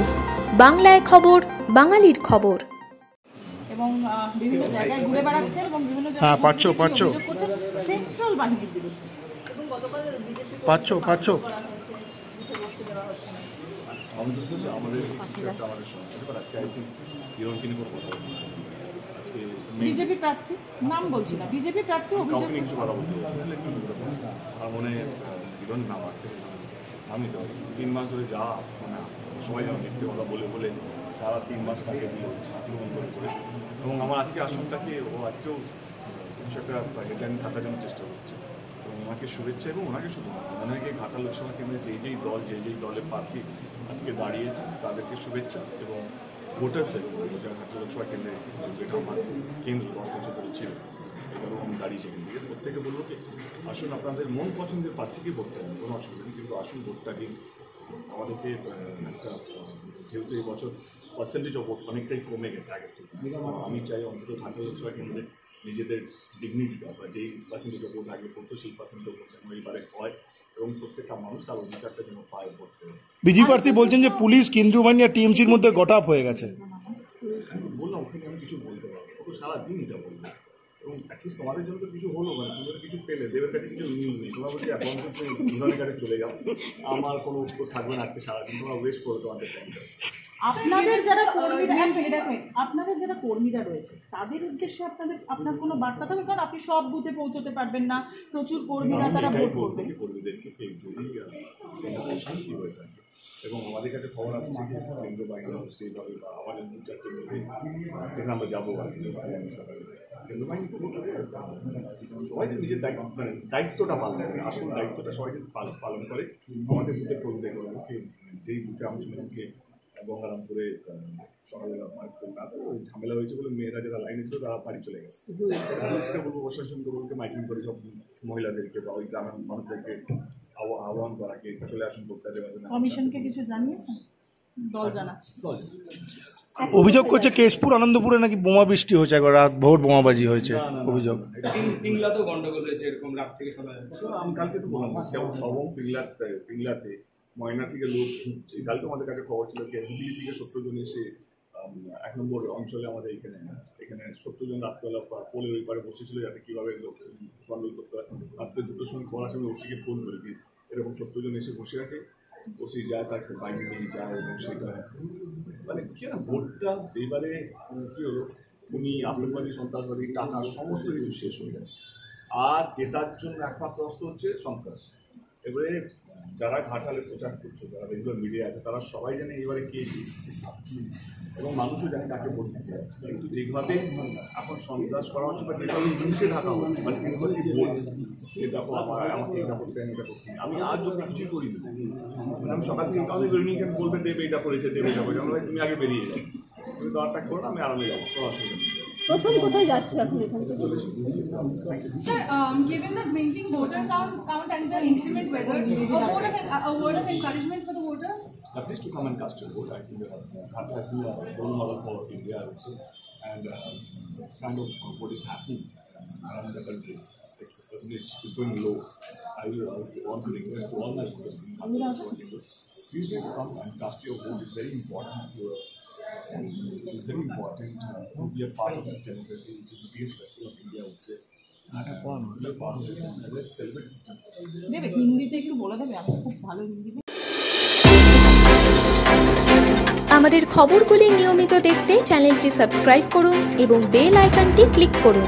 News, বাংলায় খবর, বাঙালির খবর। এবং বিভিন্ন জায়গায় ঘুরে বেড়াচ্ছে এবং বিভিন্ন জায়গায় পাচ্ছ সেন্ট্রাল বাহিনীর বিরুদ্ধে এবং গতকাল পাচ্ছ আমাদের শুনছি আমাদের আজকে আই থিঙ্ক হিরোইন করে কথা বলবো আজকে বিজেপি প্রার্থী নাম বলছি না, বিজেপি প্রার্থী অভিযোগ নিয়ে কিছু কথা বলতে আমার মনে হিরোইন নাম আছে। আমি তো 3 মাস ধরে যা মানে সবাই যেন মিথ্যে কথা বলে বলে সারা 3 মাস তাকে দিয়ে করে এবং আমার আজকে আসনটাকে ও আজকেও কিছু একটা হেডলাইন থাকার জন্য চেষ্টা করছে এবং ওনাকে শুভেচ্ছা এবং ওনাকে শুধু ওনাকে ঘাটা লোকসভা কেন্দ্রে যেই দলের প্রার্থী আজকে দাঁড়িয়েছে তাদেরকে শুভেচ্ছা এবং ভোটারদের ঘাটা লোকসভা কেন্দ্রে যেটা আমার কেন্দ্র 10 বছর ধরে ছিল এবারও আমি দাঁড়িয়েছি এখান থেকে প্রত্যেকে বলবো কি আসুন আপনাদের মন পছন্দের প্রার্থীকে ভোটটা দেন, কোনো অসুবিধা নেই, কিন্তু আসুন ভোটটা দিন। আমাদেরকে একটা যেহেতু এই বছর পার্সেন্টেজ অফ ভোট অনেকটাই কমে গেছে আগের থেকে, আমি চাই অন্তত ঘাটা লোকসভা কেন্দ্রে নিজেদের ডিগনিটিটা বা যেই পার্সেন্টেজ অফ ভোট আগে পড়তো সেই পার্সেন্টেজ অফ ভোট যেন এবারে হয় এবং প্রত্যেকটা মানুষ তার অধিকারটা যেন পায় ভোট দেবে। বিজেপি প্রার্থী বলছেন যে পুলিশ কেন্দ্রীয় বাহিনী আর টিএমসির মধ্যে গটাপ হয়ে গেছে। বললাম ওখানে আমি কিছু বলতে পারবো, ও তো সারাদিন এটা বলবো এবং অ্যাটলিস্ট তোমাদের জন্য তো কিছু হলো মানে তোমাদের কিছু পেলে, দেবের কাছে কিছু নিউজ নেই, তোমরা বলছি এখন ইন্দ্রাণীর কাছে চলে যাও, আমার কোনো উত্তর থাকবে না আজকে সারাদিন, তোমরা ওয়েস্ট করো তোমাদের টাইমটা। আপনাদের যারা কর্মীরা আপনাদের যারা কর্মীরা রয়েছে তাদের উদ্দেশ্যে আপনার কোনো বার্তা থাকবে, কারণ আপনি সব বুথে পৌঁছতে পারবেন না, প্রচুর কর্মীরা তারা ভোট করবে, কর্মীদেরকে যদি শান্তি হয়ে থাকে এবং আমাদের কাছে খবর আসছে যে কেন্দ্র বাহিনী এইভাবে বা আমাদের 2-4টে মিলে যেখানে আমরা যাবো সকালে কেন্দ্র বাহিনী সবাই যে নিজের দায়িত্বটা পালন করে, আসল দায়িত্বটা সবাই যদি পালন করে আমাদের বুথে কর্মীদের যেই বুথে আনুষ্ঠানিককে গঙ্গারামপুরে সকালবেলা ঝামেলা হয়েছে বলে মেয়েরা যারা লাইনে ছিল তারা বাড়ি চলে গেছে। পুলিশকে বলবো, প্রশাসনকে বলবো মাইকিং করে সব মহিলাদেরকে বা ওই গ্রামের মানুষদেরকে আহ্বান করাকে চলে আসুন ভোটটা দেওয়ার জন্য। কমিশনকে কিছু জানিয়েছেন? দল জানাচ্ছে। অভিযোগ করছে কেশপুর আনন্দপুরে নাকি বোমা বৃষ্টি হয়েছে, একবার রাত ভোর বোমাবাজি হয়েছে অভিযোগ। পিংলাতেও গন্ডগোল হয়েছে এরকম রাত থেকে শোনা যাচ্ছে। আমি কালকে তো বললাম সবং পিংলাতে ময়না থেকে লোক ঢুকছে, কালকে আমাদের কাছে খবর ছিল কি হুগলি থেকে 70 জন এসে 1 নম্বর অঞ্চলে আমাদের এখানে 70 জন রাত্রেবেলা পোলের ওই পারে বসেছিল যাতে কীভাবে লোক গন্ডগোল করতে হয়। রাত্রে 2টোর সময় খবর আসে, আমি ওসিকে ফোন করি কি এরকম 70 জন এসে বসে আছে, ওসি যায় তার বাইরে নিয়ে যায় এবং সেটা মানে কি না ভোটটা এবারে কী হলো উনি আতঙ্কবাদী সন্ত্রাসবাদী টাকা সমস্ত কিছু শেষ হয়ে গেছে, আর জেতার জন্য একমাত্র অস্ত্র হচ্ছে সন্ত্রাস। এবারে যারা ঘাটালে প্রচার করছে, যারা রেগুলার মিডিয়া আছে তারা সবাই জানে এবারে কে জিতছে এবং মানুষও জানে কাকে ভোট দিতে যাচ্ছে, কিন্তু যেভাবে এখন সন্ত্রাস করা হচ্ছে বা যেভাবে নিউজে ঢাকা হচ্ছে বা সিম্পলি ভোট দেখো আমাকে এটা করতে এটা করতে, আমি আজ যদি কিছুই করিনি মানে আমি সকাল থেকে কাউকে করিনি, কেন বলবে দেবে এটা করেছে দেবে এটা করেছে, আমরা তুমি আগে বেরিয়ে যাও, তুমি দরটা করো আমি আরামে যাবো, কোনো অসুবিধা নেই। প্রথম কোথায় যাচ্ছে এখন এখান থেকে? Sir, given the dwindling voter count and the increment weather, a word of encouragement for the voters? Please to come and cast your vote. I think Ghata has been a role model for India, I would say, and kind of what is happening around the country. The percentage is going low. I want to request to all my voters in Ghata, please do come and cast your vote. It's very important it's very important to be a part of this democracy, which is the biggest festival of India, I would say. Be a part of it and let's celebrate. দেবে হিন্দিতে একটু বলে দেবে, আমি খুব ভালো হিন্দি। আমাদের খবরগুলি নিয়মিত দেখতে চ্যানেলটি সাবস্ক্রাইব করুন এবং বেল আইকনটি ক্লিক করুন।